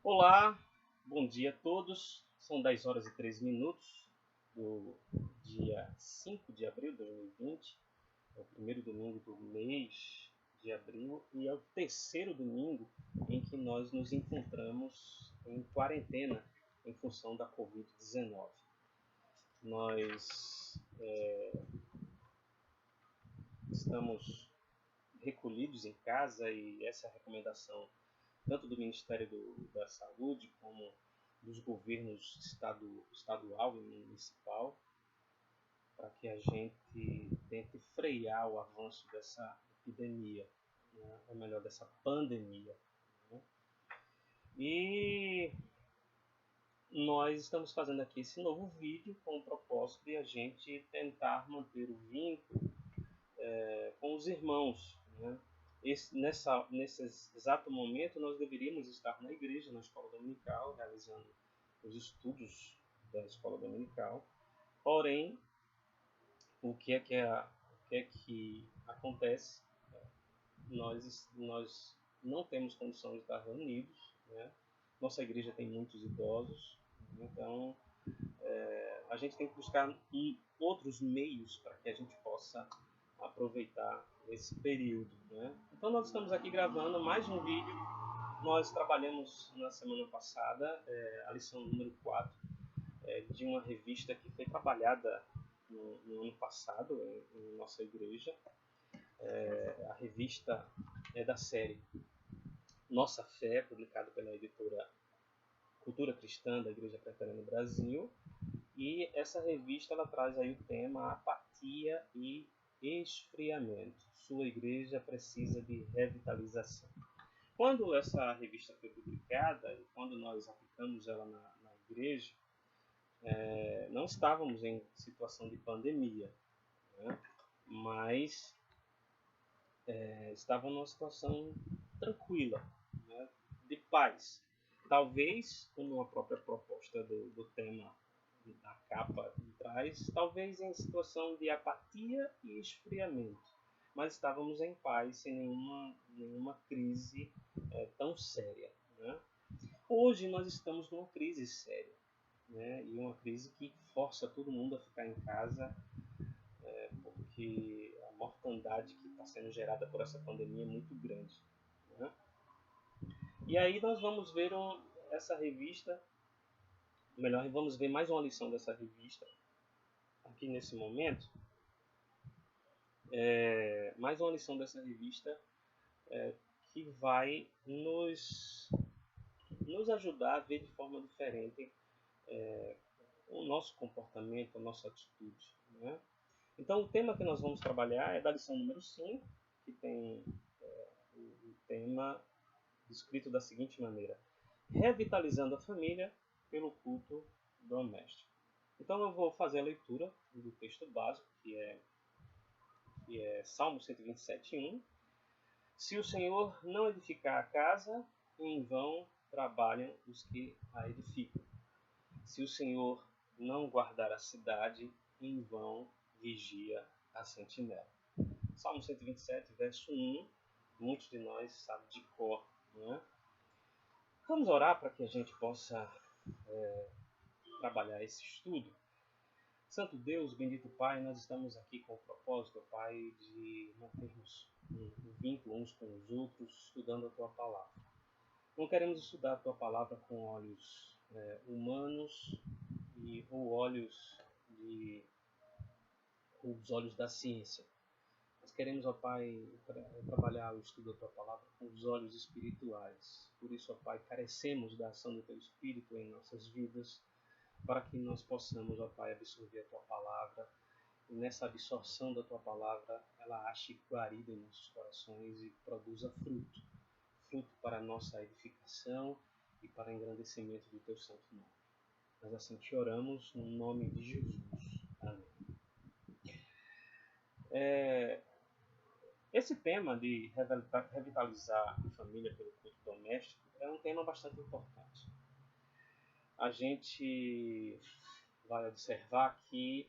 Olá, bom dia a todos. São 10 horas e 13 minutos do dia 5 de abril de 2020. É o primeiro domingo do mês de abril e é o terceiro domingo em que nós nos encontramos em quarentena em função da Covid-19. Nós estamos recolhidos em casa e essa é a recomendação tanto do Ministério da Saúde como dos governos estadual e municipal, para que a gente tente frear o avanço dessa epidemia, né? Ou melhor, dessa pandemia. Né? E nós estamos fazendo aqui esse novo vídeo com o propósito de a gente tentar manter o vínculo com os irmãos. Né? Nesse exato momento, nós deveríamos estar na igreja, na escola dominical, realizando os estudos da escola dominical. Porém, o que é que acontece? Nós não temos condição de estar reunidos. Né? Nossa igreja tem muitos idosos, então a gente tem que buscar outros meios para que a gente possa aproveitar esse período. Né? Então nós estamos aqui gravando mais um vídeo. Nós trabalhamos na semana passada a lição número 4 de uma revista que foi trabalhada no ano passado em nossa igreja. A revista é da série Nossa Fé, publicada pela editora Cultura Cristã da Igreja Presbiteriana no Brasil. E essa revista ela traz aí o tema apatia e esfriamento. Sua igreja precisa de revitalização. Quando essa revista foi publicada e quando nós aplicamos ela na igreja, não estávamos em situação de pandemia, né? Mas estava numa situação tranquila, né? De paz. Talvez, como a própria proposta do tema da capa traz, talvez em situação de apatia e esfriamento, mas estávamos em paz, sem nenhuma crise tão séria. Né? Hoje nós estamos numa crise séria, né? E uma crise que força todo mundo a ficar em casa, porque a mortandade que está sendo gerada por essa pandemia é muito grande. Né? E aí nós vamos ver essa revista, melhor, vamos ver mais uma lição dessa revista aqui nesse momento. Mais uma lição dessa revista que vai nos ajudar a ver de forma diferente o nosso comportamento, a nossa atitude. Né? Então, o tema que nós vamos trabalhar é da lição número 5, que tem o tema descrito da seguinte maneira: revitalizando a família pelo culto doméstico. Então, eu vou fazer a leitura do texto básico, que é Salmo 127:1. Se o Senhor não edificar a casa, em vão trabalham os que a edificam. Se o Senhor não guardar a cidade, em vão vigia a sentinela. Salmo 127, verso 1. Muitos de nós sabem de cor. Não é? Vamos orar para que a gente possa trabalhar esse estudo. Santo Deus, bendito Pai, nós estamos aqui com o propósito, Pai, de mantermos um vínculo uns com os outros, estudando a Tua Palavra. Não queremos estudar a Tua Palavra com olhos humanos ou os olhos da ciência. Nós queremos, ó Pai, trabalhar o estudo da Tua Palavra com os olhos espirituais. Por isso, ó Pai, carecemos da ação do Teu Espírito em nossas vidas, para que nós possamos, ó Pai, absorver a Tua Palavra. E nessa absorção da Tua Palavra, ela ache guarida em nossos corações e produza fruto. Fruto para a nossa edificação e para o engrandecimento do Teu santo nome. Nós assim te oramos no nome de Jesus. Amém. Esse tema de revitalizar a família pelo culto doméstico é um tema bastante importante. A gente vai observar que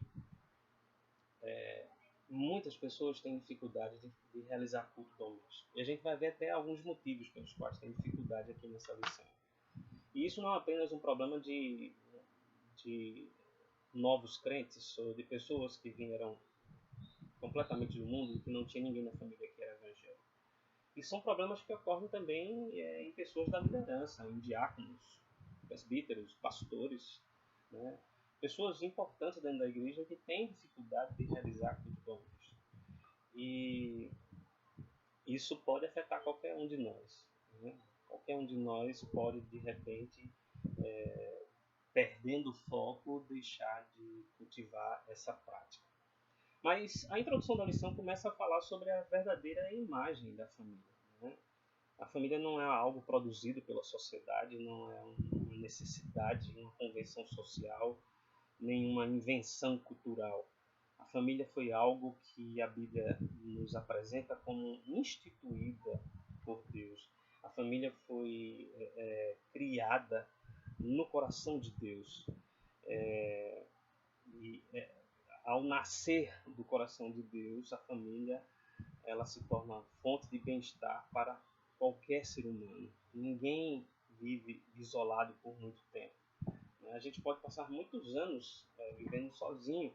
muitas pessoas têm dificuldade de realizar culto doméstico. E a gente vai ver até alguns motivos pelos quais têm dificuldade aqui nessa lição. E isso não é apenas um problema de novos crentes ou de pessoas que vieram completamente do mundo e que não tinha ninguém na família que era evangélico. E são problemas que ocorrem também em pessoas da liderança, em diáconos, presbíteros, pastores, né? Pessoas importantes dentro da igreja que têm dificuldade de realizar culto doméstico. E isso pode afetar qualquer um de nós, né? Qualquer um de nós pode, de repente, perdendo o foco, deixar de cultivar essa prática. Mas a introdução da lição começa a falar sobre a verdadeira imagem da família, né? A família não é algo produzido pela sociedade, não é uma necessidade, uma convenção social, nenhuma invenção cultural. A família foi algo que a Bíblia nos apresenta como instituída por Deus. A família foi criada no coração de Deus. E ao nascer do coração de Deus, a família ela se torna fonte de bem-estar para qualquer ser humano. Ninguém vive isolado por muito tempo. A gente pode passar muitos anos vivendo sozinho,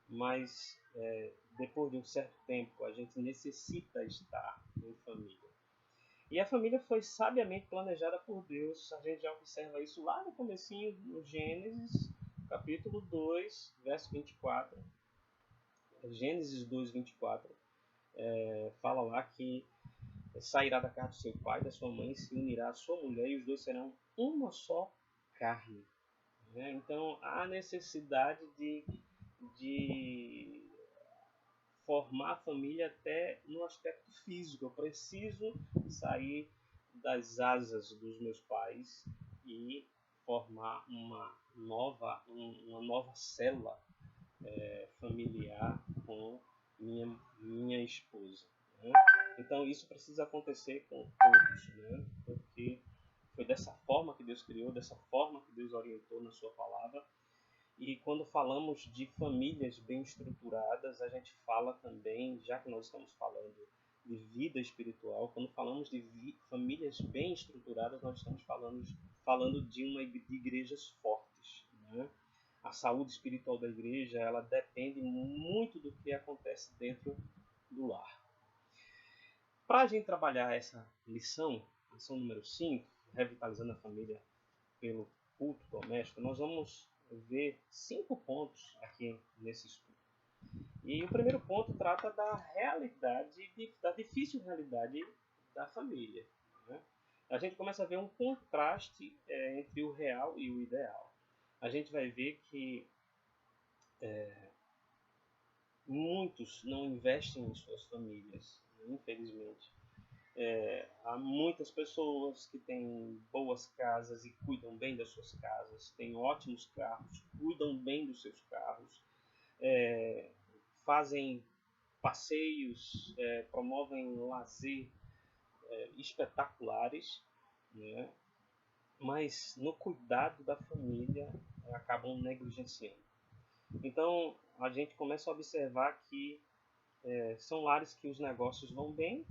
mas depois de um certo tempo a gente necessita estar em família. E a família foi sabiamente planejada por Deus. A gente já observa isso lá no comecinho, no Gênesis, capítulo 2, verso 24. Gênesis 2, 24. Fala lá que sairá da casa do seu pai, da sua mãe, se unirá à sua mulher e os dois serão uma só carne. Então há necessidade de formar a família até no aspecto físico. Eu preciso sair das asas dos meus pais e formar uma nova célula familiar com minha esposa. Né? Então isso precisa acontecer com todos, né? Porque foi dessa forma que Deus criou, dessa forma que Deus orientou na sua palavra. E quando falamos de famílias bem estruturadas, a gente fala também, já que nós estamos falando de vida espiritual, quando falamos de famílias bem estruturadas, nós estamos falando de igrejas fortes, né? A saúde espiritual da igreja, ela depende muito do que acontece dentro do lar. Para a gente trabalhar essa lição número 5, revitalizando a família pelo culto doméstico, nós vamos ver 5 pontos aqui nesse estudo. E o primeiro ponto trata da realidade, da difícil realidade da família, né? A gente começa a ver um contraste entre o real e o ideal. A gente vai ver que muitos não investem em suas famílias, infelizmente. Há muitas pessoas que têm boas casas e cuidam bem das suas casas, têm ótimos carros, cuidam bem dos seus carros, fazem passeios, promovem lazer espetaculares, né? Mas no cuidado da família acabam negligenciando. Então a gente começa a observar que são lares que os negócios vão bem,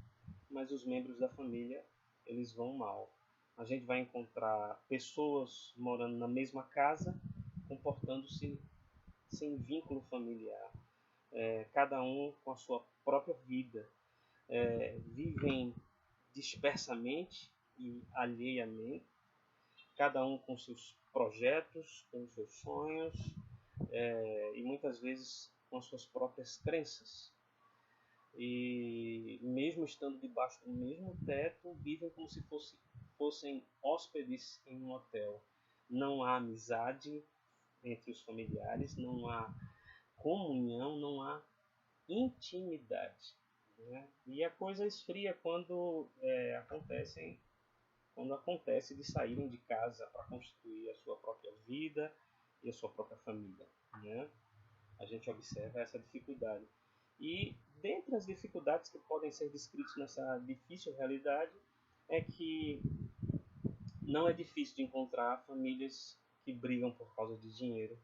mas os membros da família eles vão mal. A gente vai encontrar pessoas morando na mesma casa, comportando-se sem vínculo familiar, cada um com a sua própria vida, vivem dispersamente e alheiamente, cada um com seus projetos, com seus sonhos, e muitas vezes com as suas próprias crenças. E mesmo estando debaixo do mesmo teto, vivem como se fossem hóspedes em um hotel. Não há amizade entre os familiares, não há comunhão, não há intimidade, né? E a coisa esfria quando acontece de saírem de casa para constituir a sua própria vida e a sua própria família, né? A gente observa essa dificuldade. E dentre as dificuldades que podem ser descritas nessa difícil realidade é que não é difícil de encontrar famílias que brigam por causa de dinheiro.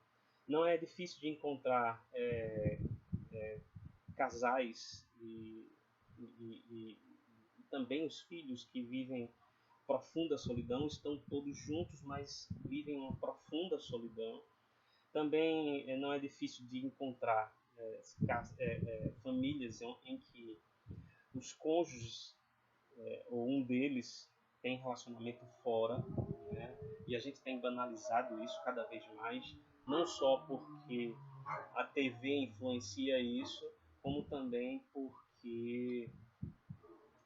Não é difícil de encontrar casais e também os filhos que vivem profunda solidão, estão todos juntos, mas vivem uma profunda solidão. Também não é difícil de encontrar famílias em que os cônjuges ou um deles tem relacionamento fora, né? E a gente tem banalizado isso cada vez mais, não só porque a TV influencia isso, como também porque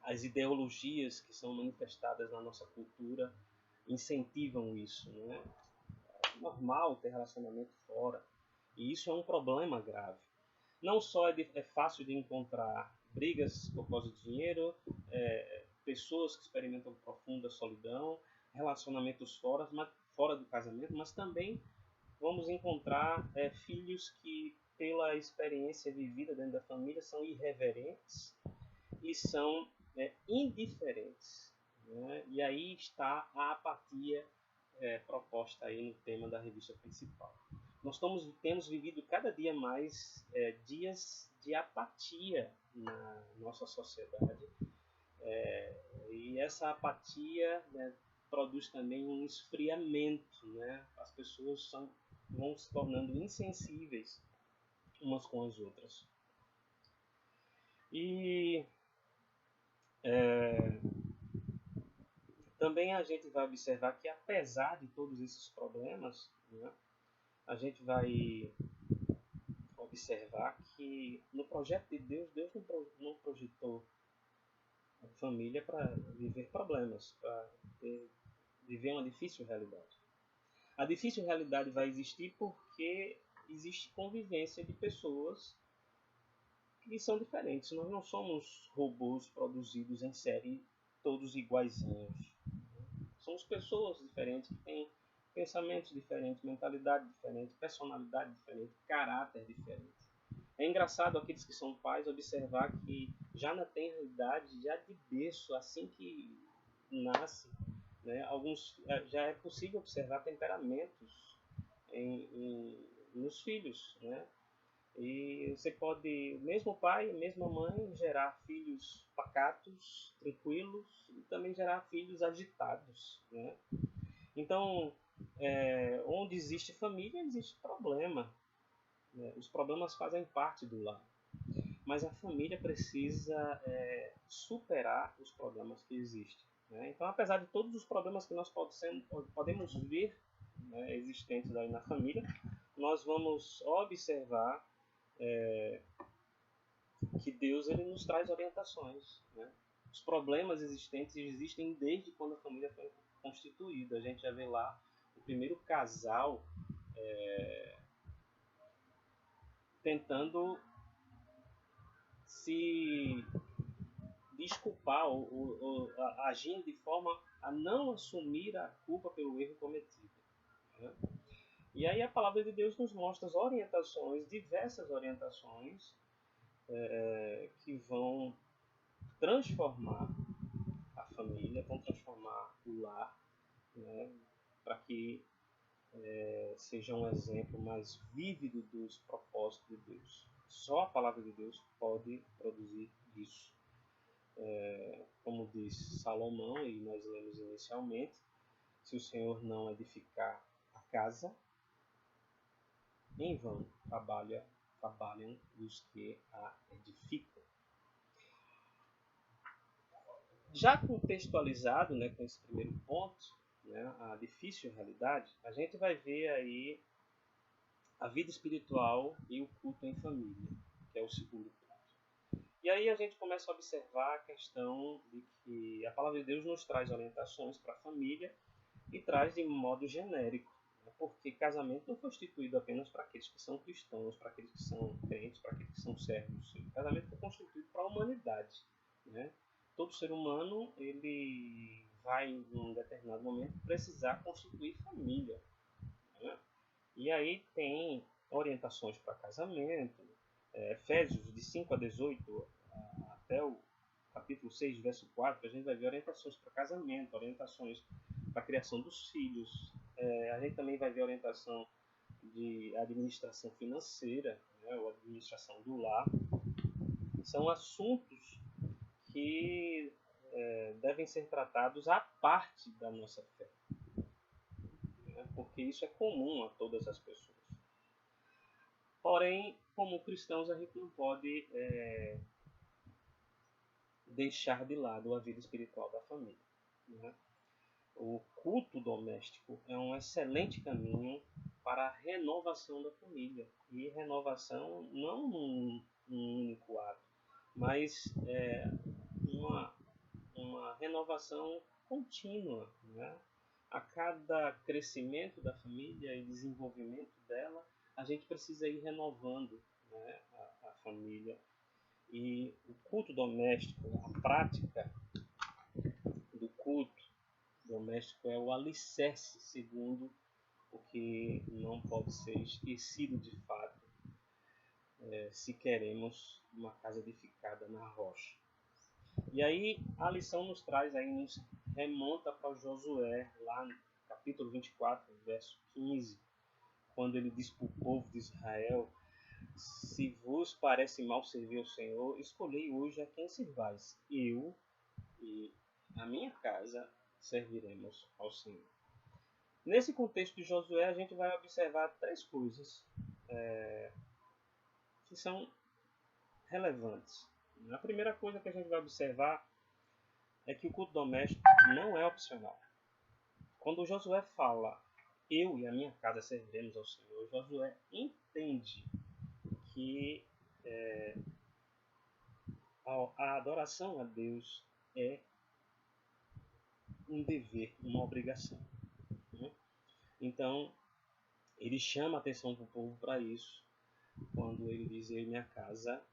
as ideologias que são manifestadas na nossa cultura incentivam isso, né? É normal ter relacionamento fora, e isso é um problema grave. Não só é fácil de encontrar brigas por causa de dinheiro, pessoas que experimentam profunda solidão, relacionamentos fora do casamento, mas também vamos encontrar filhos que, pela experiência vivida dentro da família, são irreverentes e são indiferentes, né? E aí está a apatia proposta aí no tema da revista principal. Nós temos vivido cada dia mais dias de apatia na nossa sociedade, e essa apatia, né, produz também um esfriamento, né? As pessoas vão se tornando insensíveis umas com as outras. E também a gente vai observar que, apesar de todos esses problemas, né, a gente vai observar que no projeto de Deus, Deus não projetou a família para viver problemas, para viver uma difícil realidade. A difícil realidade vai existir porque existe convivência de pessoas que são diferentes. Nós não somos robôs produzidos em série, todos iguaizinhos. Somos pessoas diferentes que têm pensamentos diferentes, mentalidade diferente, personalidade diferente, caráter diferente. É engraçado aqueles que são pais observar que já na tenra-idade, já de berço, assim que nasce, né, já é possível observar temperamentos nos filhos, né? E você pode, mesmo pai, mesma mãe, gerar filhos pacatos, tranquilos, e também gerar filhos agitados, né? Então, onde existe família, existe problema, né? Os problemas fazem parte do lar, mas a família precisa superar os problemas que existem, né? Então, apesar de todos os problemas que nós podemos ver, né, existentes aí na família, nós vamos observar que Deus ele nos traz orientações, né? Os problemas existentes existem desde quando a família foi constituída. A gente já vê lá o primeiro casal tentando se desculpar ou agindo de forma a não assumir a culpa pelo erro cometido, né? E aí a palavra de Deus nos mostra as orientações, diversas orientações, que vão transformar a família, vão transformar o lar, né, para que seja um exemplo mais vívido dos propósitos de Deus. Só a palavra de Deus pode produzir isso. Como diz Salomão, e nós lemos inicialmente, se o Senhor não edificar a casa, em vão trabalham os que a edificam. Já contextualizado, né, com esse primeiro ponto, né, a difícil realidade, a gente vai ver aí a vida espiritual e o culto em família, que é o segundo ponto. E aí a gente começa a observar a questão de que a palavra de Deus nos traz orientações para a família e traz de modo genérico, né, porque casamento não foi instituído apenas para aqueles que são cristãos, para aqueles que são crentes, para aqueles que são servos. O casamento foi constituído para a humanidade, né? Todo ser humano ele vai em um determinado momento precisar constituir família, né? E aí tem orientações para casamento, Efésios de 5 a 18 até o capítulo 6, verso 4, a gente vai ver orientações para casamento, orientações para a criação dos filhos, a gente também vai ver orientação de administração financeira, né, ou administração do lar. São assuntos que devem ser tratados à parte da nossa fé, né? Porque isso é comum a todas as pessoas. Porém, como cristãos, a gente não pode deixar de lado a vida espiritual da família, né? O culto doméstico é um excelente caminho para a renovação da família. E renovação não num único ato, mas uma renovação contínua, né? A cada crescimento da família e desenvolvimento dela, a gente precisa ir renovando, né, a família. E o culto doméstico, a prática do culto doméstico é o alicerce, segundo o que não pode ser esquecido de fato, se queremos uma casa edificada na rocha. E aí a lição nos traz, aí nos remonta para Josué, lá no capítulo 24, verso 15, quando ele diz para o povo de Israel: se vos parece mal servir ao Senhor, escolhei hoje a quem servais. Eu e a minha casa serviremos ao Senhor. Nesse contexto de Josué, a gente vai observar três coisas que são relevantes. A primeira coisa que a gente vai observar é que o culto doméstico não é opcional. Quando Josué fala, eu e a minha casa serviremos ao Senhor, Josué entende que a adoração a Deus é um dever, uma obrigação, né? Então, ele chama a atenção do povo para isso, quando ele diz, eu e minha casa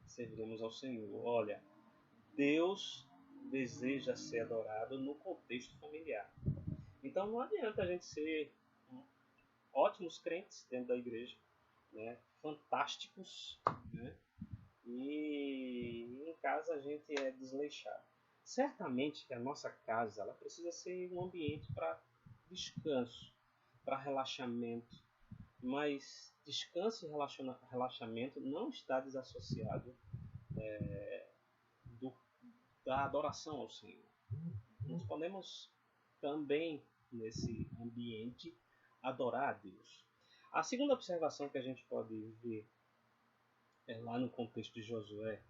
serviremos ao Senhor. Olha, Deus deseja ser adorado no contexto familiar. Então não adianta a gente ser ótimos crentes dentro da igreja, né? Fantásticos, né? E em casa a gente é desleixado. Certamente que a nossa casa ela precisa ser um ambiente para descanso, para relaxamento, mas descanso e relaxamento não está desassociado do, da adoração ao Senhor. Nós podemos também, nesse ambiente, adorar a Deus. A segunda observação que a gente pode ver lá no contexto de Josué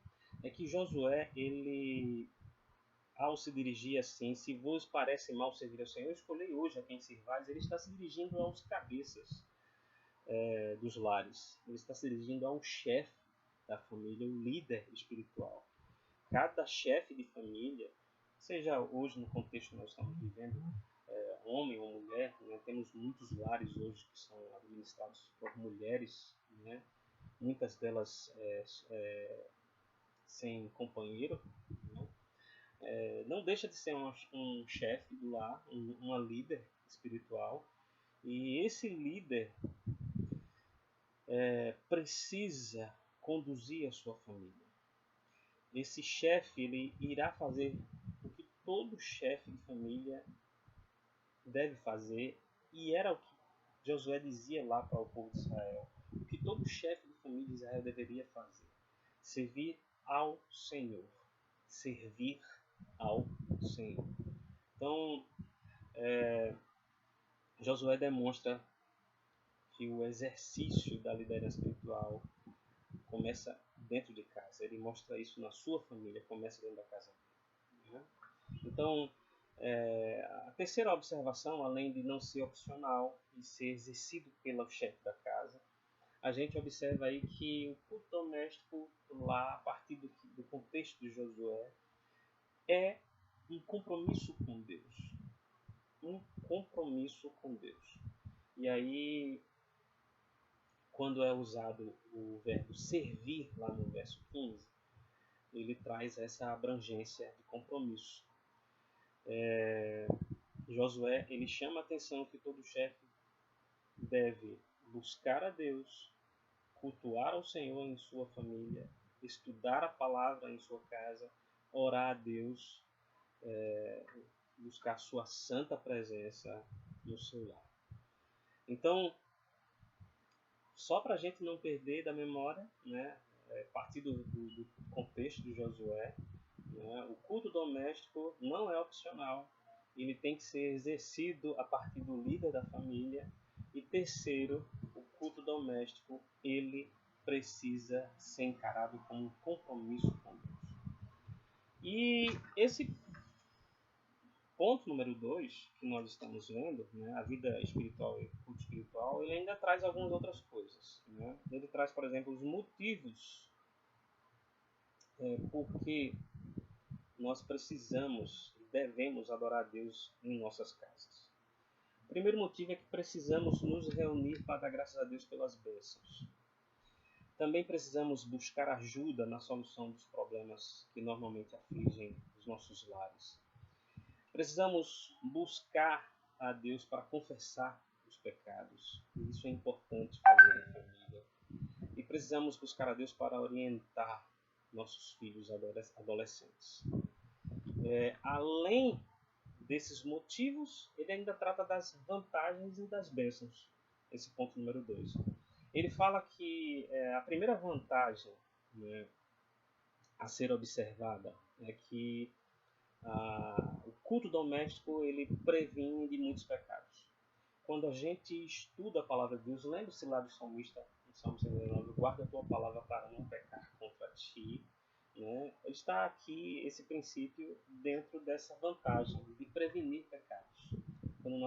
é que Josué, ele, ao se dirigir assim, se vos parece mal servir ao Senhor, escolhei hoje a quem servais, ele está se dirigindo aos cabeças dos lares. Ele está se dirigindo ao chefe da família, o líder espiritual. Cada chefe de família, seja hoje no contexto que nós estamos vivendo, homem ou mulher, né? Temos muitos lares hoje que são administrados por mulheres, né? Muitas delas sem companheiro, né? Não deixa de ser um chefe do lar, uma líder espiritual, e esse líder precisa conduzir a sua família. Esse chefe ele irá fazer o que todo chefe de família deve fazer, e era o que Josué dizia lá para o povo de Israel, o que todo chefe de família de Israel deveria fazer: servir ao Senhor. Servir ao Senhor. Então, Josué demonstra que o exercício da liderança espiritual começa dentro de casa. Ele mostra isso na sua família, começa dentro da casa dele, né? Então, a terceira observação, além de não ser opcional e ser exercido pelo chefe da casa, a gente observa aí que o culto doméstico, lá a partir do contexto de Josué, é um compromisso com Deus. Um compromisso com Deus. E aí, quando é usado o verbo servir, lá no verso 15, ele traz essa abrangência de compromisso. Josué, ele chama a atenção que todo chefe deve buscar a Deus, cultuar ao Senhor em sua família, estudar a palavra em sua casa, orar a Deus, buscar sua santa presença no seu lar. Então, só para a gente não perder da memória, né, a partir do contexto de Josué, né? O culto doméstico não é opcional, ele tem que ser exercido a partir do líder da família. E terceiro, o culto doméstico ele precisa ser encarado como um compromisso com Deus. E esse ponto número 2 que nós estamos vendo, né, a vida espiritual e o culto espiritual, ele ainda traz algumas outras coisas. Né? Ele traz, por exemplo, os motivos por que nós precisamos e devemos adorar a Deus em nossas casas. O primeiro motivo é que precisamos nos reunir para dar graças a Deus pelas bênçãos. Também precisamos buscar ajuda na solução dos problemas que normalmente afligem os nossos lares. Precisamos buscar a Deus para confessar os pecados. E isso é importante fazer em família. E precisamos buscar a Deus para orientar nossos filhos adolescentes. Além desses motivos, ele ainda trata das vantagens e das bênçãos. Esse ponto número 2. Ele fala que a primeira vantagem, né, a ser observada é que o culto doméstico ele previne de muitos pecados. Quando a gente estuda a palavra de Deus, lembre-se lá do salmista, no Salmo 109, guarda a tua palavra para não pecar contra ti. Né? Está aqui esse princípio dentro dessa vantagem de prevenir pecados. Quando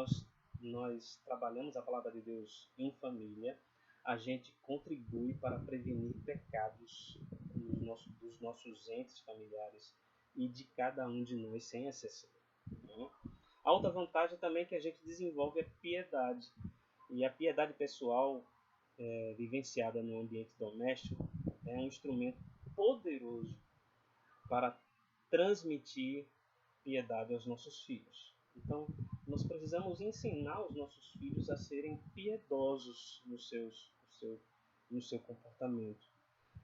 nós trabalhamos a palavra de Deus em família, a gente contribui para prevenir pecados dos nossos entes familiares e de cada um de nós, sem exceção. Né? A outra vantagem também que a gente desenvolve é piedade. E a piedade pessoal vivenciada no ambiente doméstico é um instrumento poderoso para transmitir piedade aos nossos filhos. Então, nós precisamos ensinar os nossos filhos a serem piedosos no seu comportamento.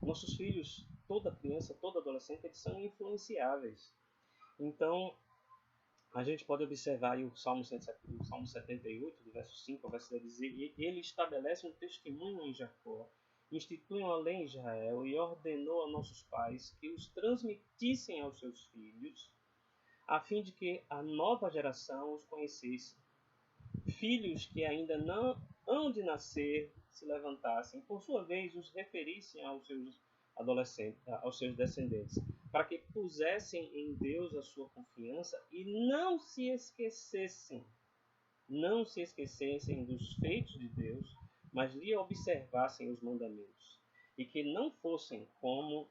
Nossos filhos, toda criança, todo adolescente, eles são influenciáveis. Então, a gente pode observar aí o Salmo 78, do verso 5 ao verso 10, dizer: Ele estabelece um testemunho em Jacó, institui uma lei em Israel e ordenou a nossos pais que os transmitissem aos seus filhos, a fim de que a nova geração os conhecesse. Filhos que ainda não hão de nascer se levantassem, por sua vez os referissem aos seus adolescentes, aos seus descendentes, para que pusessem em Deus a sua confiança e não se esquecessem dos feitos de Deus, mas lhe observassem os mandamentos, e que não fossem como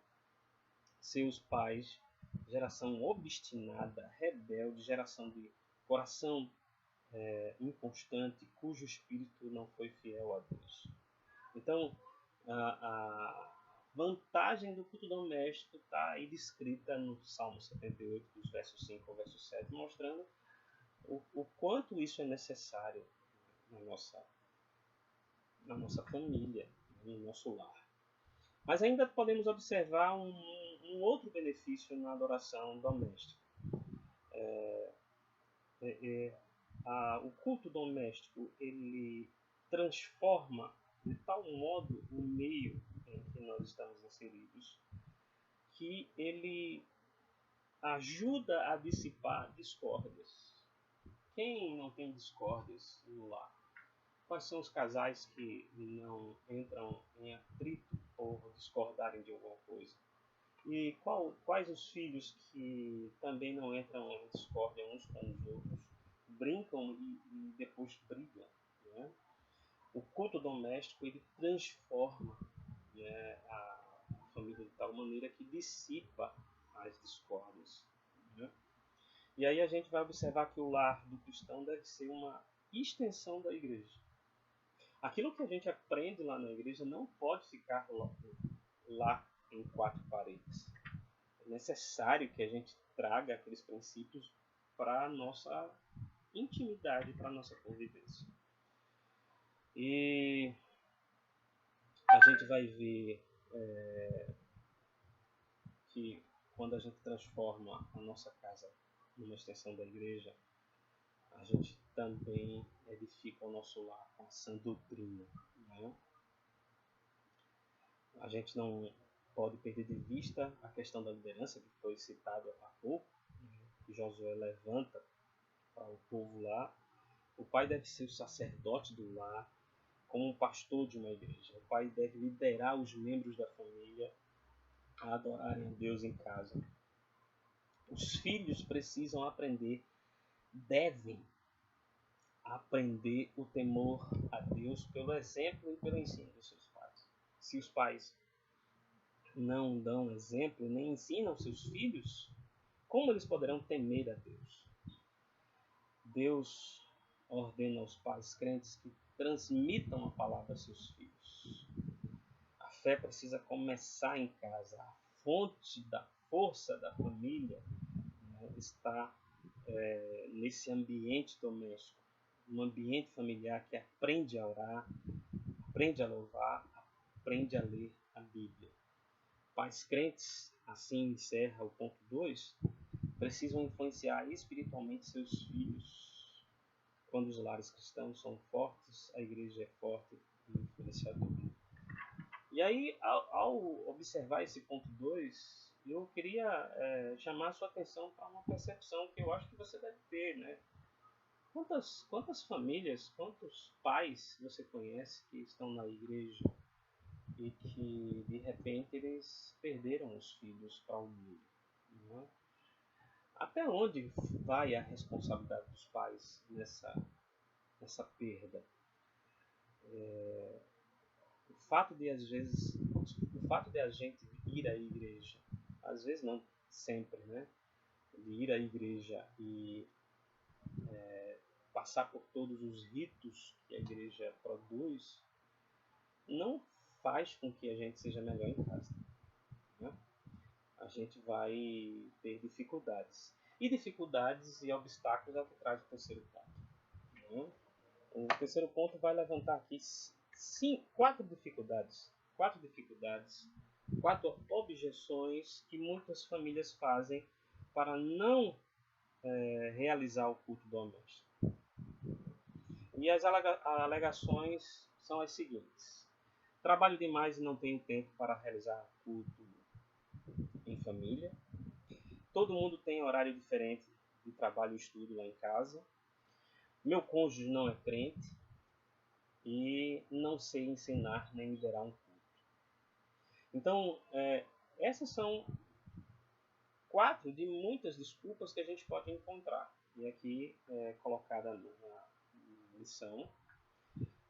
seus pais, geração obstinada, rebelde, geração de coração inconstante, cujo espírito não foi fiel a Deus. Então, a vantagem do culto doméstico está aí descrita no Salmo 78, dos versos 5 ao verso 7, mostrando o quanto isso é necessário na nossa família, no nosso lar. Mas ainda podemos observar um outro benefício na adoração doméstica. O culto doméstico ele transforma de tal modo o meio em que nós estamos inseridos que ele ajuda a dissipar discórdias. Quem não tem discórdias no lar? Quais são os casais que não entram em atrito por discordarem de alguma coisa? E quais os filhos que também não entram em discórdia uns com os outros, brincam e depois brigam? Né? O culto doméstico ele transforma, né, a família de tal maneira que dissipa as discórdias. Né? E aí a gente vai observar que o lar do cristão deve ser uma extensão da igreja. Aquilo que a gente aprende lá na igreja não pode ficar lá em quatro paredes. É necessário que a gente traga aqueles princípios para a nossa intimidade, para a nossa convivência. E a gente vai ver que quando a gente transforma a nossa casa numa extensão da igreja, a gente também edifica o nosso lar com a sã doutrina. Né? A gente não pode perder de vista a questão da liderança, que foi citado há pouco, que Josué levanta para o povo lá. O pai deve ser o sacerdote do lar, como um pastor de uma igreja. O pai deve liderar os membros da família a adorarem a Deus em casa. Os filhos precisam aprender, devem aprender o temor a Deus pelo exemplo e pelo ensino dos seus pais. Se os pais não dão exemplo, nem ensinam seus filhos, como eles poderão temer a Deus? Deus ordena aos pais crentes que transmitam a palavra a seus filhos. A fé precisa começar em casa. A fonte da força da família, né, está nesse ambiente doméstico, um ambiente familiar que aprende a orar, aprende a louvar, aprende a ler a Bíblia. Pais crentes, assim encerra o ponto 2, precisam influenciar espiritualmente seus filhos. Quando os lares cristãos são fortes, a igreja é forte e influenciadora. E aí, ao observar esse ponto 2, eu queria chamar a sua atenção para uma percepção que eu acho que você deve ter, né? Quantas famílias, quantos pais você conhece que estão na igreja e que de repente eles perderam os filhos para o mundo? Né? Até onde vai a responsabilidade dos pais nessa perda? O fato de o fato de a gente ir à igreja, às vezes não sempre, né? De ir à igreja e passar por todos os ritos que a igreja produz, não faz com que a gente seja melhor em casa. Né? A gente vai ter dificuldades. E dificuldades e obstáculos é o que traz o terceiro ponto. Né? O terceiro ponto vai levantar aqui quatro dificuldades. Quatro objeções que muitas famílias fazem para não realizar o culto doméstico. E as alegações são as seguintes: trabalho demais e não tenho tempo para realizar culto em família. Todo mundo tem horário diferente de trabalho e estudo lá em casa. Meu cônjuge não é crente e não sei ensinar nem liderar um culto. Então, essas são quatro de muitas desculpas que a gente pode encontrar. E aqui colocada na lição.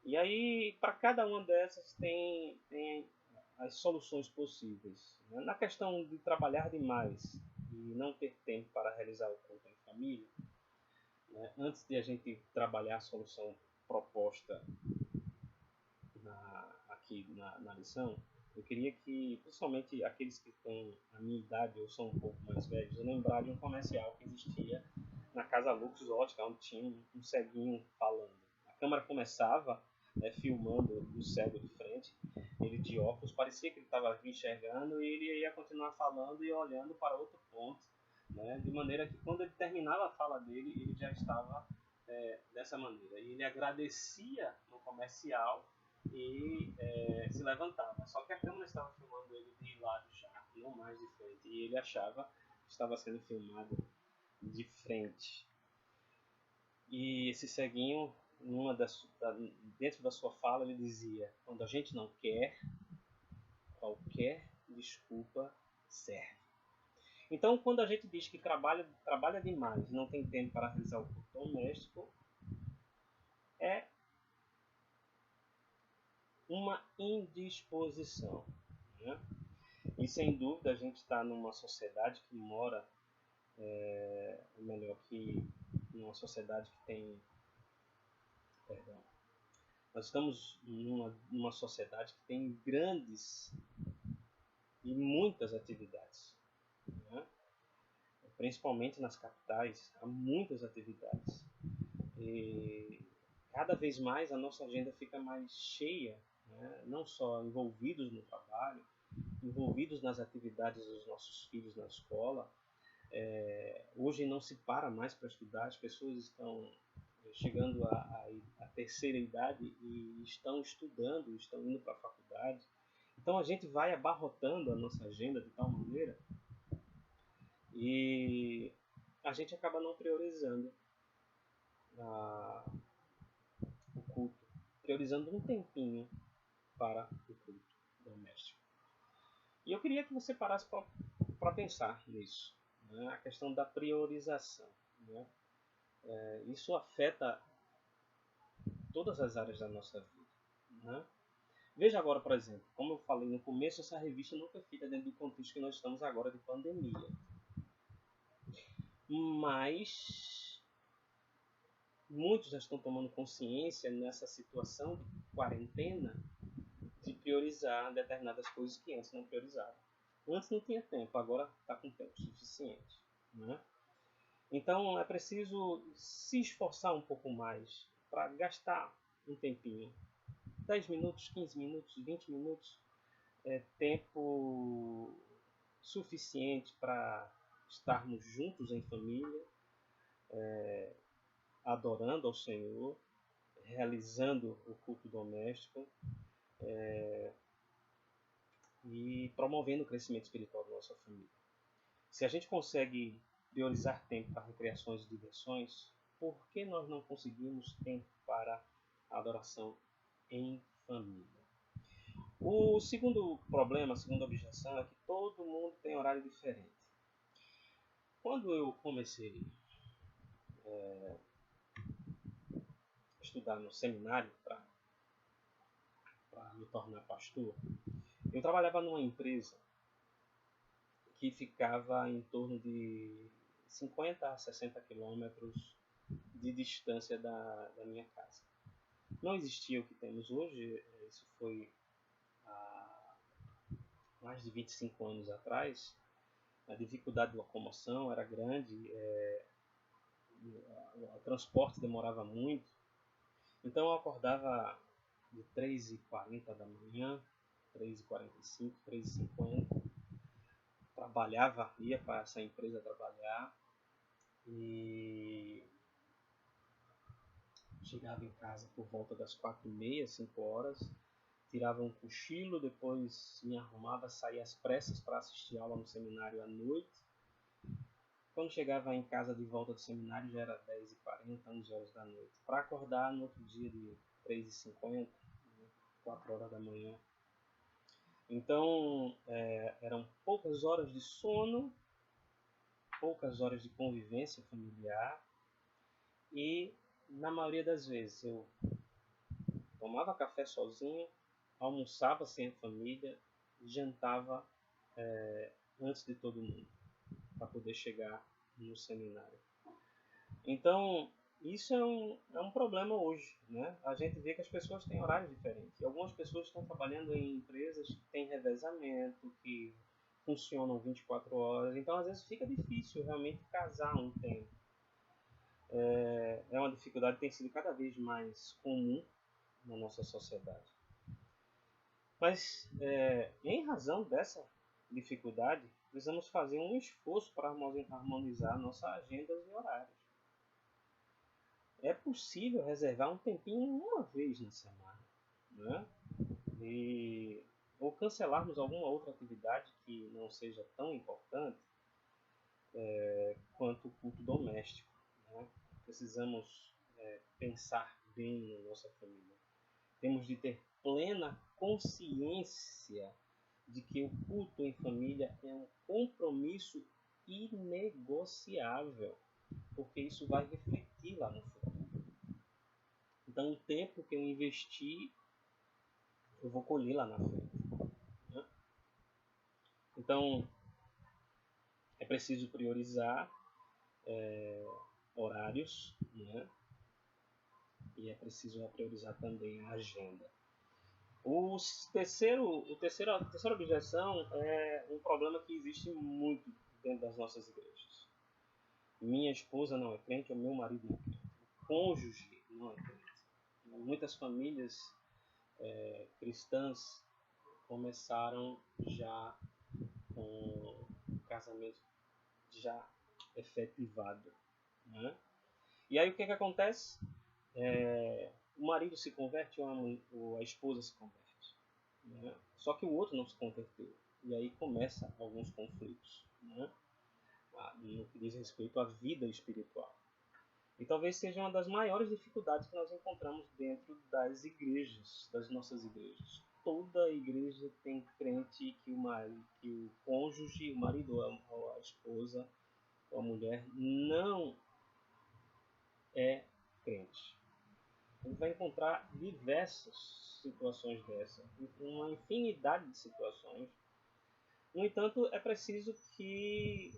E aí, para cada uma dessas, tem as soluções possíveis. Na questão de trabalhar demais e não ter tempo para realizar o culto em família, né, antes de a gente trabalhar a solução proposta aqui na lição, eu queria que, principalmente aqueles que têm a minha idade ou são um pouco mais velhos, lembrar de um comercial que existia na Casa Lux Ótica, onde tinha um ceguinho falando. A câmera começava filmando o cego de frente, ele de óculos, parecia que ele estava enxergando e ele ia continuar falando e olhando para outro ponto, né? De maneira que quando ele terminava a fala dele, ele já estava dessa maneira. E ele agradecia no comercial e se levantava. Só que a câmera estava filmando ele de lado já, não mais de frente. E ele achava que estava sendo filmado de frente. E esse ceguinho, dentro da sua fala, ele dizia: quando a gente não quer, qualquer desculpa serve. Então, quando a gente diz que trabalha demais, não tem tempo para realizar o culto doméstico, é uma indisposição. Né? E sem dúvida a gente está numa sociedade que mora, melhor que numa sociedade que tem, perdão, nós estamos numa sociedade que tem grandes e muitas atividades, né? Principalmente nas capitais, há muitas atividades. E cada vez mais a nossa agenda fica mais cheia, né? Não só envolvidos no trabalho, envolvidos nas atividades dos nossos filhos na escola. Hoje não se para mais para estudar, as pessoas estão chegando à terceira idade e estão estudando, estão indo para a faculdade. Então a gente vai abarrotando a nossa agenda de tal maneira e a gente acaba não priorizando o culto, priorizando um tempinho para o culto doméstico. E eu queria que você parasse para pensar nisso, né? A questão da priorização. Né? Isso afeta todas as áreas da nossa vida. Né? Veja agora, por exemplo, como eu falei no começo, essa revista não foi feita dentro do contexto que nós estamos agora de pandemia. Mas muitos já estão tomando consciência nessa situação de quarentena de priorizar determinadas coisas que antes não priorizavam. Antes não tinha tempo, agora está com tempo suficiente. Né? Então é preciso se esforçar um pouco mais para gastar um tempinho. 10 minutos, 15 minutos, 20 minutos. É tempo suficiente para estarmos juntos em família, adorando ao Senhor, realizando o culto doméstico e promovendo o crescimento espiritual da nossa família. Se a gente consegue priorizar tempo para recreações e diversões, por que nós não conseguimos tempo para a adoração em família? O segundo problema, a segunda objeção é que todo mundo tem horário diferente. Quando eu comecei a estudar no seminário para me tornar pastor, eu trabalhava numa empresa que ficava em torno de 50 a 60 quilômetros de distância da minha casa. Não existia o que temos hoje, isso foi há mais de 25 anos atrás. A dificuldade de locomoção era grande, o transporte demorava muito. Então eu acordava de 3h40 da manhã, 3h45, 3h50, trabalhava, ia para essa empresa trabalhar e chegava em casa por volta das 4h30, 5h, tirava um cochilo, depois me arrumava, saía às pressas para assistir aula no seminário à noite. Quando chegava em casa de volta do seminário já era 10h40, 11h da noite, para acordar no outro dia de 3h50, 4h da manhã. Então eram poucas horas de sono, poucas horas de convivência familiar e na maioria das vezes eu tomava café sozinho, almoçava sem a família, jantava antes de todo mundo para poder chegar no seminário. Então isso é um problema hoje, né? A gente vê que as pessoas têm horários diferentes. E algumas pessoas estão trabalhando em empresas que têm revezamento, que funcionam 24 horas. Então, às vezes, fica difícil realmente casar um tempo. É uma dificuldade que tem sido cada vez mais comum na nossa sociedade. Mas, em razão dessa dificuldade, precisamos fazer um esforço para harmonizar nossas agendas e horários. É possível reservar um tempinho uma vez na semana, né? Ou cancelarmos alguma outra atividade que não seja tão importante quanto o culto doméstico. Né? Precisamos pensar bem na nossa família. Temos de ter plena consciência de que o culto em família é um compromisso inegociável, porque isso vai refletir lá no futuro. Então, o tempo que eu investi, eu vou colher lá na frente. Né? Então, é preciso priorizar horários, né? E é preciso priorizar também a agenda. A terceira objeção é um problema que existe muito dentro das nossas igrejas. Minha esposa não é crente, o meu marido não é crente, o cônjuge não é crente. Muitas famílias cristãs começaram já com o casamento já efetivado. Né? E aí o que acontece? O marido se converte ou a esposa se converte. né? Só que o outro não se converteu. E aí começam alguns conflitos, né? No que diz respeito à vida espiritual. E talvez seja uma das maiores dificuldades que nós encontramos dentro das igrejas, das nossas igrejas. Toda igreja tem crente que o cônjuge, o marido ou a esposa ou a mulher não é crente. A gente vai encontrar diversas situações dessas, uma infinidade de situações. No entanto, é preciso que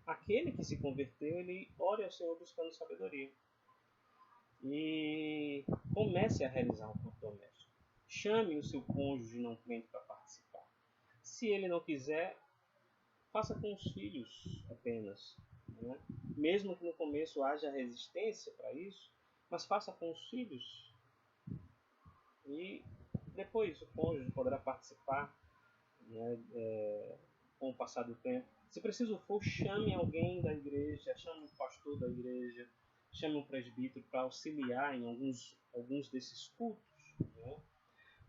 aquele que se converteu, ele ore ao Senhor buscando sabedoria. E comece a realizar um culto doméstico. Chame o seu cônjuge não crente para participar. Se ele não quiser, faça com os filhos apenas, né? Mesmo que no começo haja resistência para isso, mas faça com os filhos. E depois o cônjuge poderá participar, né, com o passar do tempo. Se preciso for, chame alguém da igreja, chame um pastor da igreja, chame um presbítero para auxiliar em alguns desses cultos. Né?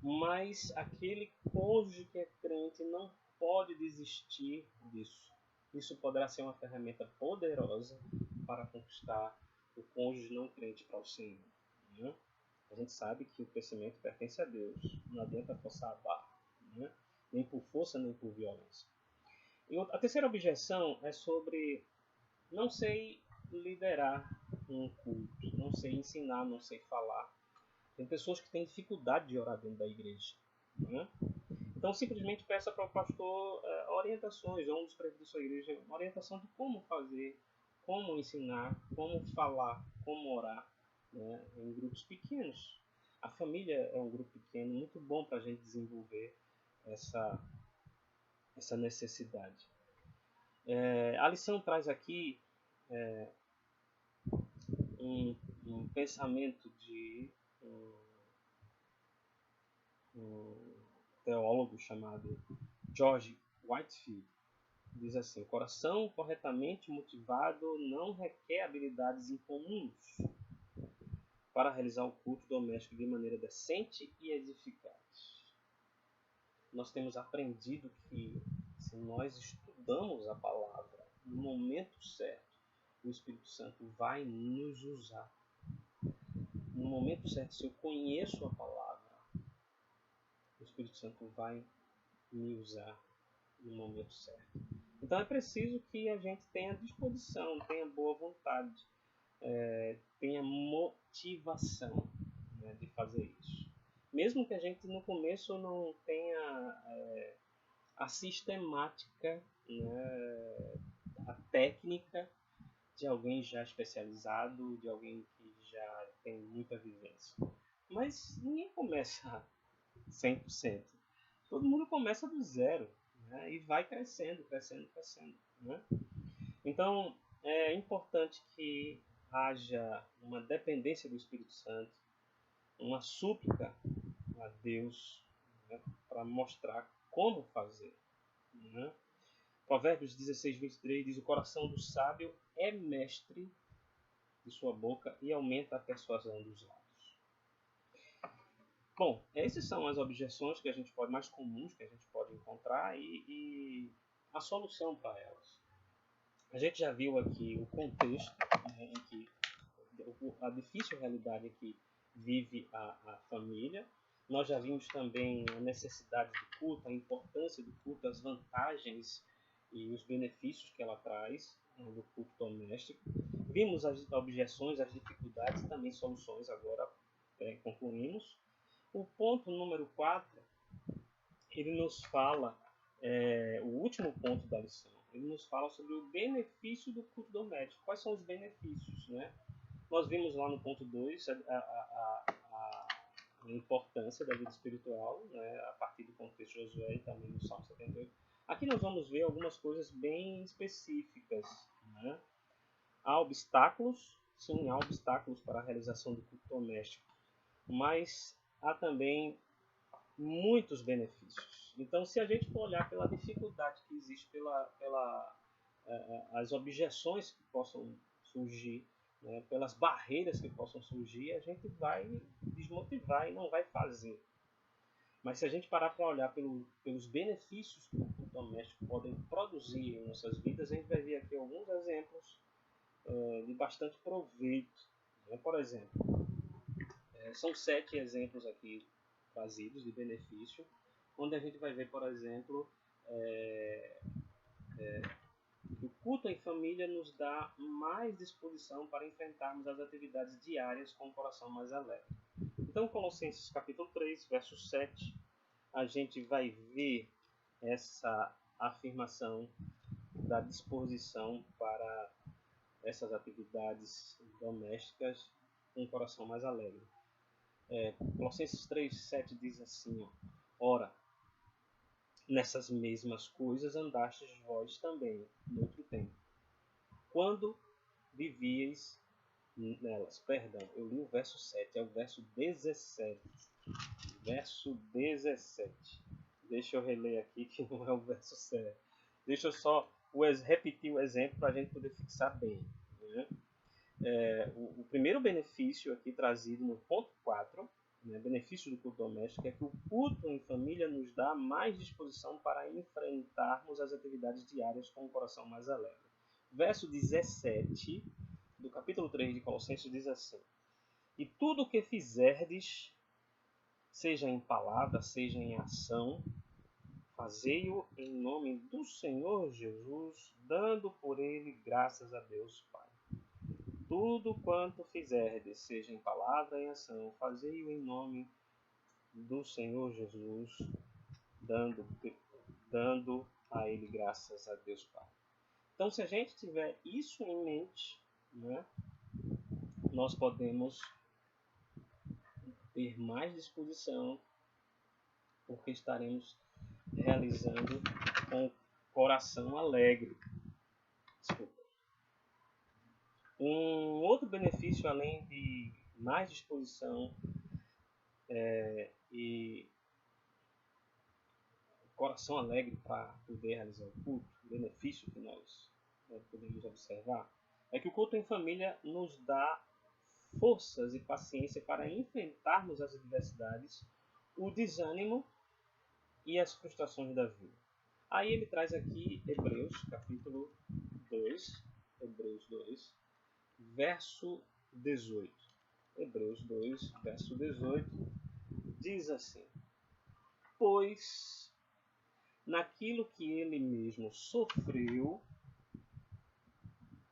Mas aquele cônjuge que é crente não pode desistir disso. Isso poderá ser uma ferramenta poderosa para conquistar o cônjuge não crente para o Senhor. Né? A gente sabe que o crescimento pertence a Deus. Não adianta forçar a barra, né? Nem por força, nem por violência. E a terceira objeção é sobre não sei liderar um culto, não sei ensinar, não sei falar. Tem pessoas que têm dificuldade de orar dentro da igreja, né? Então simplesmente peça para o pastor orientações, ou um dos presbíteros da sua igreja, uma orientação de como fazer, como ensinar, como falar, como orar, né? Em grupos pequenos. A família é um grupo pequeno, muito bom para a gente desenvolver essa necessidade. A lição traz aqui um pensamento de um teólogo chamado George Whitefield. Diz assim: o coração corretamente motivado não requer habilidades incomuns para realizar o culto doméstico de maneira decente e edificante. Nós temos aprendido que se nós estudamos a palavra no momento certo, o Espírito Santo vai nos usar. No momento certo, se eu conheço a palavra, o Espírito Santo vai me usar no momento certo. Então é preciso que a gente tenha disposição, tenha boa vontade, tenha motivação, né, de fazer isso. Mesmo que a gente no começo não tenha a sistemática, né, a técnica de alguém já especializado, de alguém que já tem muita vivência. Mas ninguém começa 100%. Todo mundo começa do zero, né, e vai crescendo, crescendo, crescendo. Né? Então é importante que haja uma dependência do Espírito Santo, uma súplica a Deus, né, para mostrar como fazer. Né? Provérbios 16, 23 diz: o coração do sábio é mestre de sua boca e aumenta a persuasão dos lábios. Bom, essas são as objeções que a gente pode, mais comuns que a gente pode encontrar e a solução para elas. A gente já viu aqui o contexto, né, em que a difícil realidade em que vive a família. Nós já vimos também a necessidade do culto, a importância do culto, as vantagens e os benefícios que ela traz, né, do culto doméstico. Vimos as objeções, as dificuldades e também soluções. Agora concluímos. O ponto número 4, ele nos fala, o último ponto da lição, ele nos fala sobre o benefício do culto doméstico. Quais são os benefícios, né? Nós vimos lá no ponto 2 a importância da vida espiritual, né, a partir do contexto de Josué e também no Salmo 78. Aqui nós vamos ver algumas coisas bem específicas. Né? Há obstáculos, sim, há obstáculos para a realização do culto doméstico, mas há também muitos benefícios. Então, se a gente for olhar pela dificuldade que existe, as objeções que possam surgir, né, pelas barreiras que possam surgir, a gente vai desmotivar e não vai fazer. Mas se a gente parar para olhar pelos benefícios que o culto doméstico podem produzir em nossas vidas, a gente vai ver aqui alguns exemplos de bastante proveito. Né? Por exemplo, são 7 exemplos aqui trazidos de benefício, onde a gente vai ver, por exemplo, que o culto em família nos dá mais disposição para enfrentarmos as atividades diárias com um coração mais alegre. Então, Colossenses capítulo 3, verso 7, a gente vai ver essa afirmação da disposição para essas atividades domésticas com um coração mais alegre. Colossenses 3, 7 diz assim, ora, nessas mesmas coisas andastes vós também, no outro tempo, quando vivieis nelas. Perdão, eu li o verso 7, é o verso 17. Verso 17. Deixa eu reler aqui que não é o verso 7. Deixa eu só repetir o exemplo para a gente poder fixar bem. Né? O primeiro benefício aqui trazido no ponto 4, né, benefício do culto doméstico, é que o culto em família nos dá mais disposição para enfrentarmos as atividades diárias com um coração mais alegre. Verso 17 do capítulo 3 de Colossenses diz assim: e tudo o que fizerdes, seja em palavra, seja em ação, fazei-o em nome do Senhor Jesus, dando por ele graças a Deus Pai. Tudo quanto fizerdes, seja em palavra e em ação, fazei-o em nome do Senhor Jesus, dando a ele graças a Deus Pai. Então, se a gente tiver isso em mente, né, nós podemos ter mais disposição, porque estaremos realizando com o coração alegre. Desculpa. Um outro benefício, além de mais disposição e coração alegre para poder realizar o culto, o benefício que nós podemos observar, é que o culto em família nos dá forças e paciência para enfrentarmos as adversidades, o desânimo e as frustrações da vida. Aí ele traz aqui Hebreus, capítulo 2, Hebreus 2, verso 18. Hebreus 2, verso 18, diz assim: pois naquilo que ele mesmo sofreu,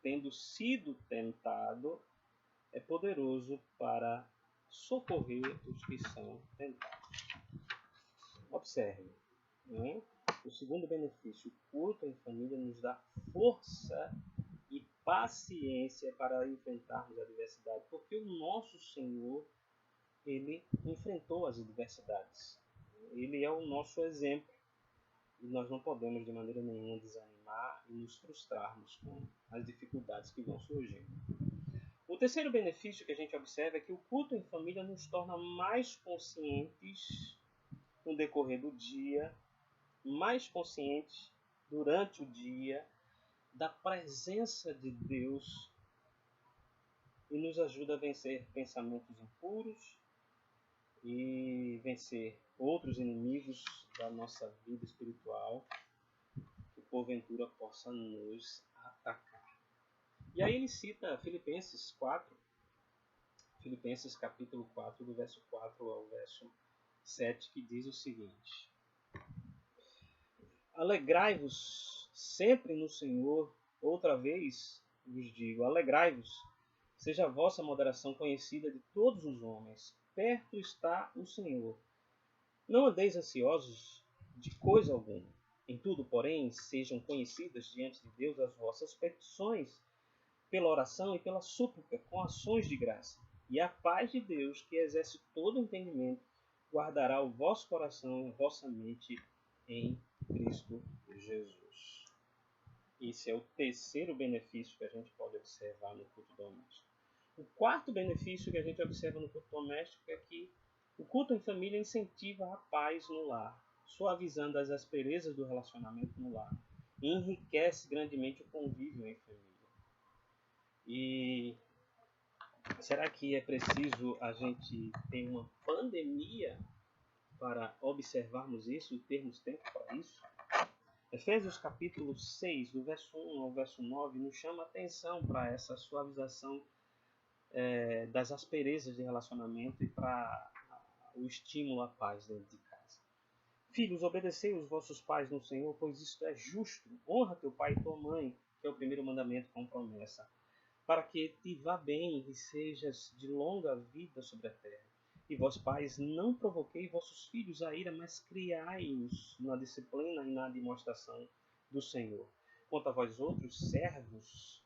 tendo sido tentado, é poderoso para socorrer os que são tentados. Observe, né? O segundo benefício, o culto em família nos dá força e paciência para enfrentarmos a adversidade, porque o nosso Senhor, ele enfrentou as adversidades. Ele é o nosso exemplo. E nós não podemos de maneira nenhuma desanimar e nos frustrarmos com as dificuldades que vão surgindo. O terceiro benefício que a gente observa é que o culto em família nos torna mais conscientes no decorrer do dia, mais conscientes durante o dia da presença de Deus e nos ajuda a vencer pensamentos impuros e vencer outros inimigos da nossa vida espiritual que porventura possa nos atacar. E aí ele cita Filipenses 4, Filipenses capítulo 4, do verso 4 ao verso 7, que diz o seguinte: alegrai-vos sempre no Senhor, outra vez vos digo, alegrai-vos, seja a vossa moderação conhecida de todos os homens, perto está o Senhor. Não andeis ansiosos de coisa alguma. Em tudo, porém, sejam conhecidas diante de Deus as vossas petições, pela oração e pela súplica, com ações de graça. E a paz de Deus, que exerce todo entendimento, guardará o vosso coração e a vossa mente em Cristo Jesus. Esse é o terceiro benefício que a gente pode observar no culto doméstico. O quarto benefício que a gente observa no culto doméstico é que o culto em família incentiva a paz no lar, suavizando as asperezas do relacionamento no lar, e enriquece grandemente o convívio em família. E será que é preciso a gente ter uma pandemia para observarmos isso e termos tempo para isso. Efésios capítulo 6, do verso 1 ao verso 9, nos chama a atenção para essa suavização das asperezas de relacionamento e para o estímulo à paz dentro de casa. Filhos, obedecei os vossos pais no Senhor, pois isto é justo. Honra teu pai e tua mãe, que é o primeiro mandamento com promessa, para que te vá bem e sejas de longa vida sobre a terra. E vós, pais, não provoquei vossos filhos a ira, mas criai-os na disciplina e na demonstração do Senhor. Quanto a vós outros, servos,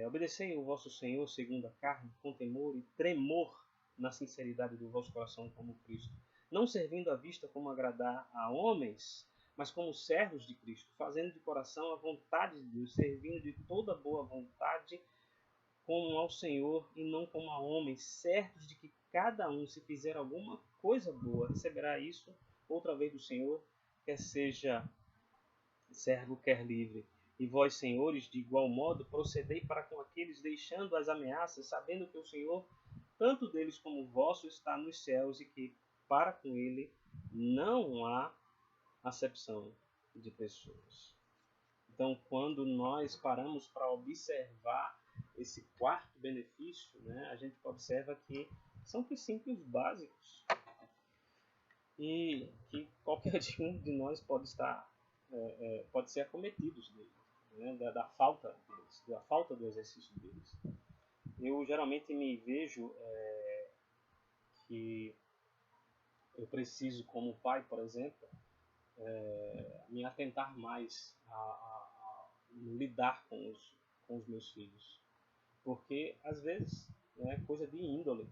obedecei o vosso Senhor segundo a carne, com temor e tremor, na sinceridade do vosso coração como Cristo, não servindo à vista como agradar a homens, mas como servos de Cristo, fazendo de coração a vontade de Deus, servindo de toda boa vontade como ao Senhor e não como a homens, certos de que cada um, se fizer alguma coisa boa, receberá isso outra vez do Senhor, quer seja servo, quer livre. E vós, senhores, de igual modo, procedei para com aqueles, deixando as ameaças, sabendo que o Senhor, tanto deles como vosso, está nos céus e que para com ele não há acepção de pessoas. Então, quando nós paramos para observar esse quarto benefício, a gente observa que são princípios básicos e que qualquer um de nós pode ser acometido deles, da falta deles, da falta do exercício deles. Eu geralmente me vejo que eu preciso, como pai, por exemplo, me atentar mais a lidar com os meus filhos. Porque, às vezes, é coisa de índole,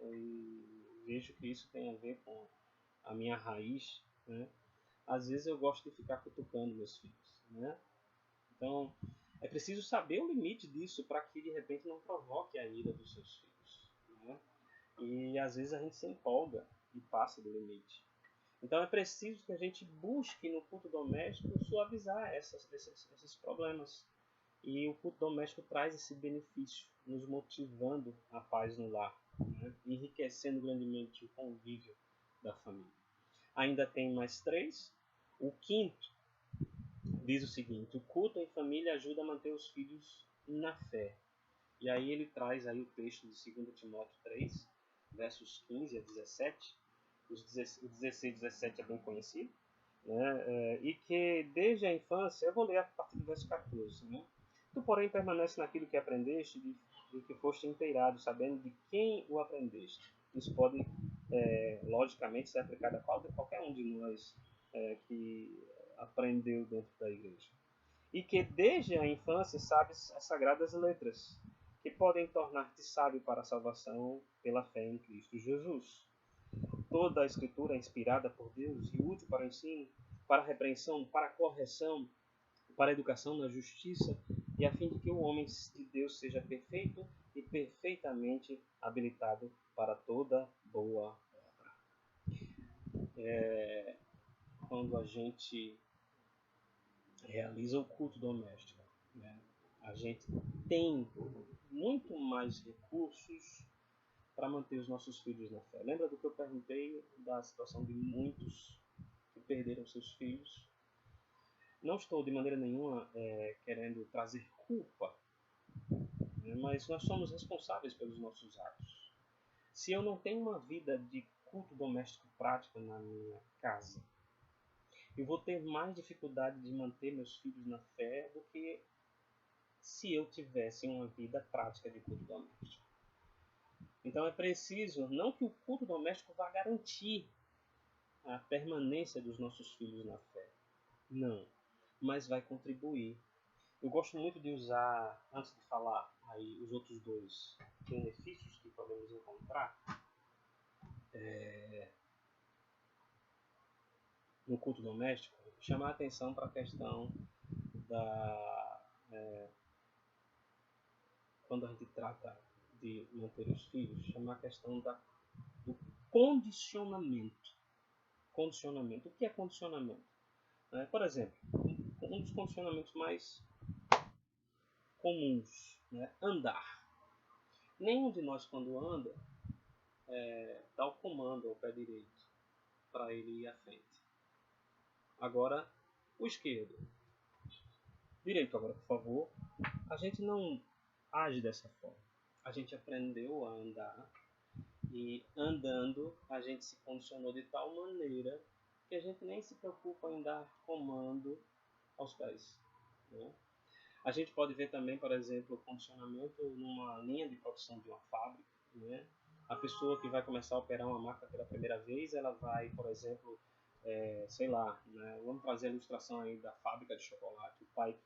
e vejo que isso tem a ver com a minha raiz, Às vezes eu gosto de ficar cutucando meus filhos, Então, é preciso saber o limite disso para que, de repente, não provoque a ira dos seus filhos, E, às vezes, a gente se empolga e passa do limite. Então, é preciso que a gente busque no culto doméstico suavizar esses problemas. E o culto doméstico traz esse benefício, nos motivando a paz no lar, enriquecendo grandemente o convívio da família. Ainda tem mais 3. O quinto diz o seguinte: o culto em família ajuda a manter os filhos na fé. E aí ele traz aí o texto de 2 Timóteo 3, versos 15 a 17. O 16 e 17 é bem conhecido. E que desde a infância, eu vou ler a partir do verso 14, Tu, porém, permanece naquilo que aprendeste, de que foste inteirado, sabendo de quem o aprendeste. Isso pode, logicamente, ser aplicado a qualquer um de nós que aprendeu dentro da igreja. E que desde a infância sabes as sagradas letras, que podem tornar-te sábio para a salvação pela fé em Cristo Jesus. Toda a Escritura é inspirada por Deus e útil para o ensino, para a repreensão, para a correção, para a educação na justiça, e a fim de que o homem de Deus seja perfeito e perfeitamente habilitado para toda boa obra. Quando a gente realiza o culto doméstico, a gente tem muito mais recursos para manter os nossos filhos na fé. Lembra do que eu perguntei da situação de muitos que perderam seus filhos? Não estou de maneira nenhuma querendo trazer culpa, mas nós somos responsáveis pelos nossos atos. Se eu não tenho uma vida de culto doméstico prática na minha casa, eu vou ter mais dificuldade de manter meus filhos na fé do que se eu tivesse uma vida prática de culto doméstico. Então é preciso, não que o culto doméstico vá garantir a permanência dos nossos filhos na fé. Não. Mas vai contribuir. Eu gosto muito de usar, antes de falar aí os outros 2 benefícios que podemos encontrar no culto doméstico, chamar a atenção para a questão quando a gente trata de manter os filhos, chamar a questão do condicionamento. Condicionamento. O que é condicionamento? Por exemplo, um dos condicionamentos mais comuns, andar. Nenhum de nós, quando anda, dá o comando ao pé direito. para ele ir à frente. Agora, o esquerdo. Direito agora, por favor. A gente não age dessa forma. A gente aprendeu a andar e andando a gente se condicionou de tal maneira que a gente nem se preocupa em dar comando aos pés, né? A gente pode ver também, por exemplo, o condicionamento numa linha de produção de uma fábrica, né? A pessoa que vai começar a operar uma máquina pela primeira vez, ela vai, por exemplo, sei lá, né? Vamos trazer a ilustração aí da fábrica de chocolate. O pai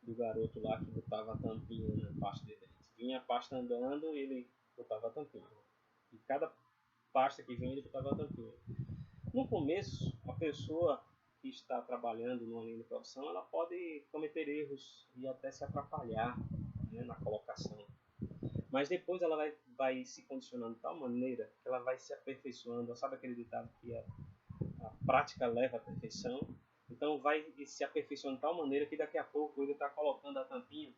do garoto lá que botava a tampinha na pasta de dente. Vinha a pasta andando e ele botava a tampinha. E cada pasta que vinha ele botava a tampinha. No começo, a pessoa que está trabalhando numa linha de produção, ela pode cometer erros e até se atrapalhar, né, na colocação. Mas depois ela vai se condicionando de tal maneira que ela vai se aperfeiçoando. Sabe aquele ditado que a prática leva à perfeição? Então vai se aperfeiçoando de tal maneira que daqui a pouco ele está colocando a tampinha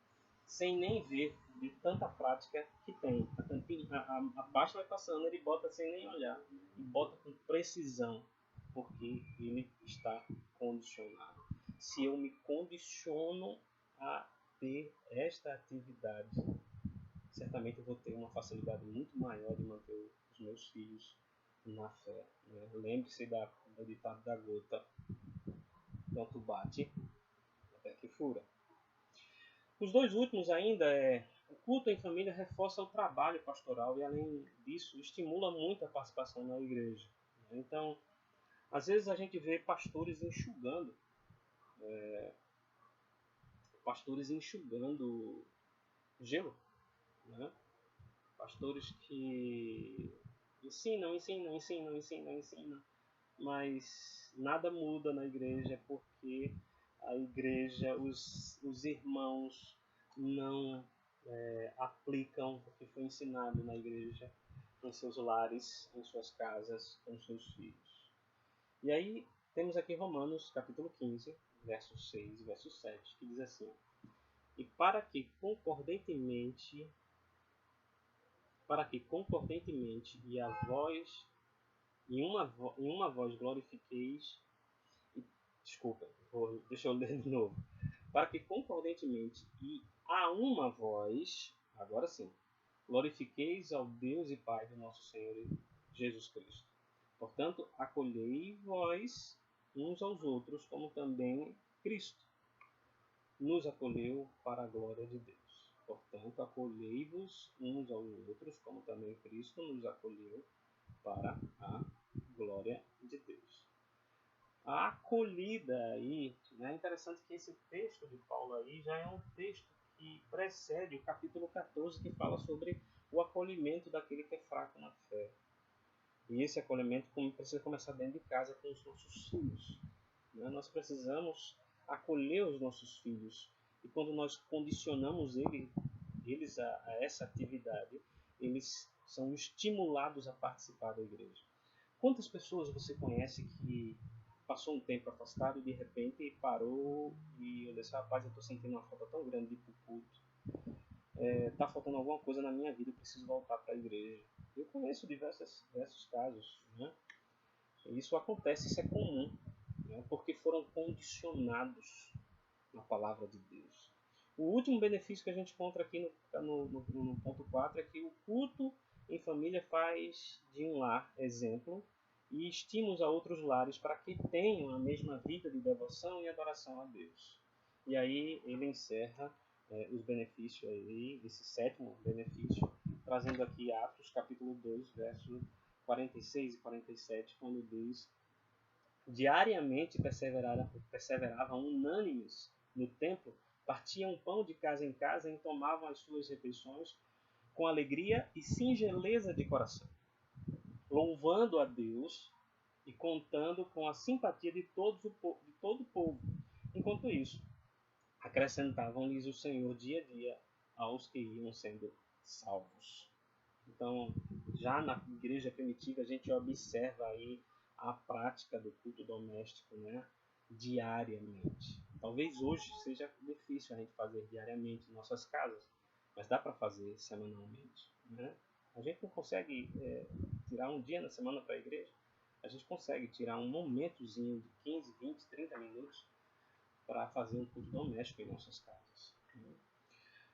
sem nem ver de tanta prática que tem. A tampinha, a pasta vai passando, ele bota sem nem olhar. E bota com precisão, porque ele está condicionado. Se eu me condiciono a ter esta atividade, certamente eu vou ter uma facilidade muito maior de manter os meus filhos na fé, né? Lembre-se do ditado da gota: quanto bate, até que fura. Os dois últimos ainda o culto em família reforça o trabalho pastoral e, além disso, estimula muito a participação na igreja. Então, às vezes a gente vê pastores enxugando gelo, né? Pastores que ensinam, mas nada muda na igreja porque a igreja, os irmãos não aplicam o que foi ensinado na igreja em seus lares, em suas casas, com seus filhos. E aí temos aqui Romanos capítulo 15, versos 6 e verso 7, que diz assim: E para que concordentemente e a voz em uma voz glorifiqueis. Desculpa, deixa eu ler de novo. Para que concordentemente e a uma voz, agora sim, glorifiqueis ao Deus e Pai do nosso Senhor Jesus Cristo. Portanto, acolhei vós uns aos outros, como também Cristo nos acolheu para a glória de Deus. Portanto, acolhei-vos uns aos outros, como também Cristo nos acolheu para a glória de Deus. A acolhida aí, né? É interessante que esse texto de Paulo aí já é um texto que precede o capítulo 14, que fala sobre o acolhimento daquele que é fraco na fé. E esse acolhimento precisa começar dentro de casa com os nossos filhos, né? Nós precisamos acolher os nossos filhos. E quando nós condicionamos eles a essa atividade, eles são estimulados a participar da igreja. Quantas pessoas você conhece que passou um tempo afastado e de repente parou e eu disse: rapaz, eu estou sentindo uma falta tão grande de ir para o culto. Está faltando alguma coisa na minha vida, eu preciso voltar para a igreja. Eu conheço diversos casos, né? E isso acontece, isso é comum, né? Porque foram condicionados na palavra de Deus. O último benefício que a gente encontra aqui no ponto 4 é que o culto em família faz de um lar exemplo e estímulos a outros lares para que tenham a mesma vida de devoção e adoração a Deus. E aí ele encerra os benefícios aí, esse sétimo benefício, trazendo aqui Atos capítulo 2, versos 46 e 47, quando diz: diariamente perseveravam unânimes no templo, partiam pão de casa em casa e tomavam as suas refeições com alegria e singeleza de coração, louvando a Deus e contando com a simpatia de todo o povo. Enquanto isso, acrescentavam-lhes o Senhor dia a dia aos que iam sendo salvos. Então, já na igreja primitiva, a gente observa aí a prática do culto doméstico, né, diariamente. Talvez hoje seja difícil a gente fazer diariamente em nossas casas, mas dá para fazer semanalmente, né? A gente não consegue tirar um dia na semana para a igreja, A gente consegue tirar um momentozinho de 15, 20, 30 minutos para fazer um culto doméstico em nossas casas.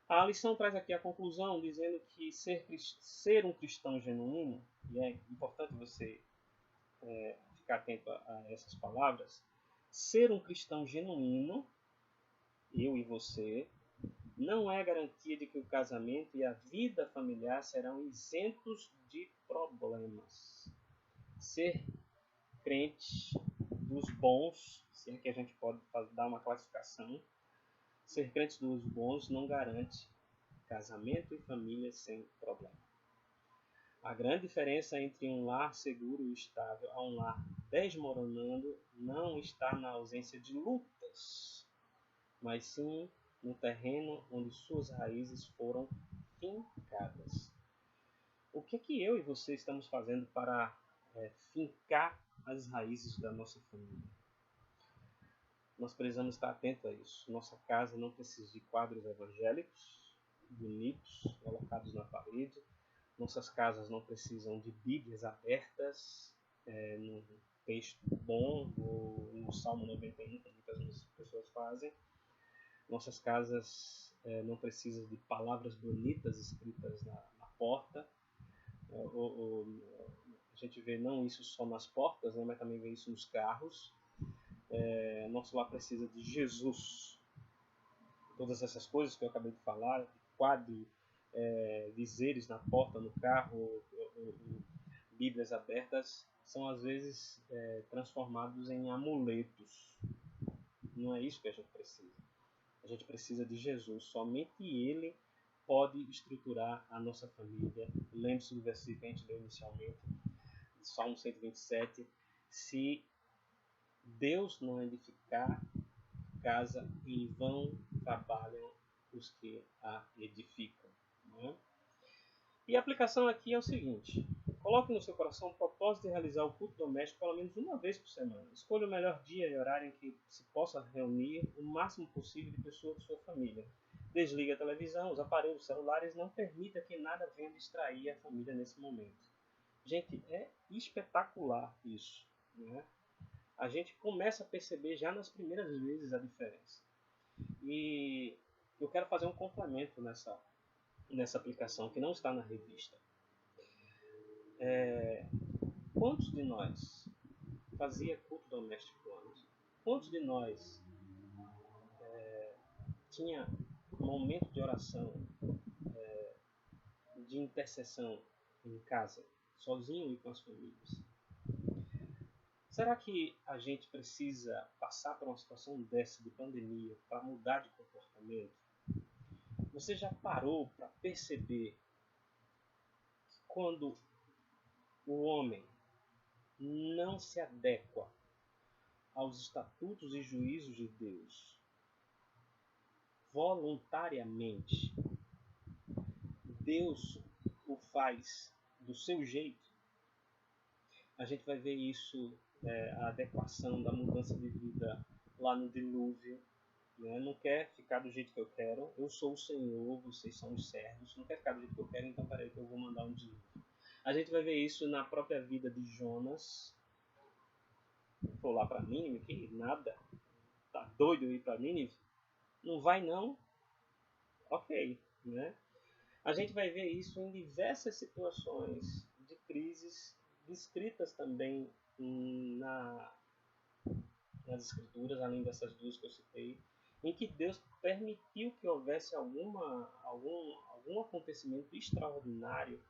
A lição traz aqui a conclusão, dizendo que ser um cristão genuíno, e é importante você ficar atento a essas palavras, ser um cristão genuíno, eu e você, não é garantia de que o casamento e a vida familiar serão isentos de problemas. Ser crente dos bons, se é que a gente pode dar uma classificação, ser crente dos bons não garante casamento e família sem problema. A grande diferença entre um lar seguro e estável a um lar desmoronando não está na ausência de lutas, mas sim no terreno onde suas raízes foram fincadas. O que é que eu e você estamos fazendo para fincar as raízes da nossa família? Nós precisamos estar atentos a isso. Nossa casa não precisa de quadros evangélicos bonitos colocados na parede. Nossas casas não precisam de Bíblias abertas num texto bom, ou no Salmo 91, como muitas pessoas fazem. Nossas casas não precisam de palavras bonitas escritas na porta. A gente vê não isso só nas portas, né, mas também vê isso nos carros. Nosso lar precisa de Jesus. Todas essas coisas que eu acabei de falar, de quadro, dizeres na porta, no carro, Bíblias abertas, são às vezes transformados em amuletos. Não é isso que a gente precisa. A gente precisa de Jesus. Somente Ele pode estruturar a nossa família. Lembre-se do versículo que a gente leu inicialmente, de Salmo 127. Se Deus não edificar casa, em vão trabalham os que a edificam. Não é? E a aplicação aqui é o seguinte: coloque no seu coração o propósito de realizar o culto doméstico pelo menos uma vez por semana. Escolha o melhor dia e horário em que se possa reunir o máximo possível de pessoas de sua família. Desligue a televisão, os aparelhos celulares, não permita que nada venha distrair a família nesse momento. Gente, é espetacular isso, né? A gente começa a perceber já nas primeiras vezes a diferença. E eu quero fazer um complemento nessa aplicação que não está na revista. Quantos de nós fazia culto doméstico antes? Quantos de nós tinha um momento de oração, de intercessão em casa, sozinho e com as famílias? Será que a gente precisa passar por uma situação dessa de pandemia para mudar de comportamento? Você já parou para perceber que quando o homem não se adequa aos estatutos e juízos de Deus voluntariamente, Deus o faz do seu jeito? A gente vai ver isso, a adequação da mudança de vida lá no dilúvio. Né? Não quer ficar do jeito que eu quero, eu sou o Senhor, vocês são os servos, não quer ficar do jeito que eu quero, então peraí que eu vou mandar um dilúvio. A gente vai ver isso na própria vida de Jonas. Vou lá para Nínive, que nada, tá doido ir para Nínive? Não vai não? Ok, né? A gente vai ver isso em diversas situações de crises descritas também nas escrituras, além dessas duas que eu citei, em que Deus permitiu que houvesse algum acontecimento extraordinário,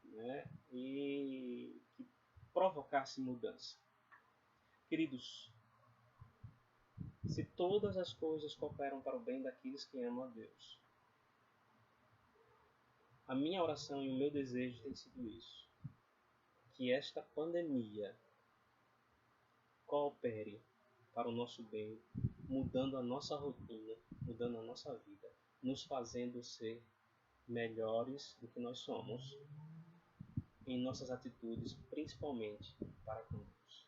né, e que provocasse mudança. Queridos, se todas as coisas cooperam para o bem daqueles que amam a Deus, a minha oração e o meu desejo tem sido isso: que esta pandemia coopere para o nosso bem, mudando a nossa rotina, mudando a nossa vida, nos fazendo ser melhores do que nós somos em nossas atitudes, principalmente para com Deus.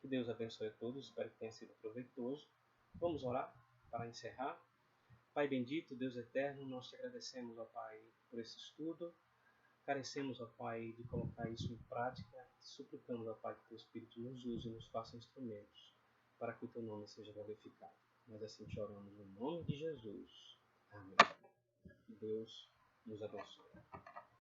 Que Deus abençoe a todos, espero que tenha sido proveitoso. Vamos orar para encerrar. Pai bendito, Deus eterno, nós te agradecemos, ó Pai, por esse estudo. carecemos, ó Pai, de colocar isso em prática. Suplicamos, ó Pai, que Teu Espírito nos use e nos faça instrumentos para que o Teu nome seja glorificado. Nós assim te oramos no nome de Jesus. Amém. Que Deus nos abençoe.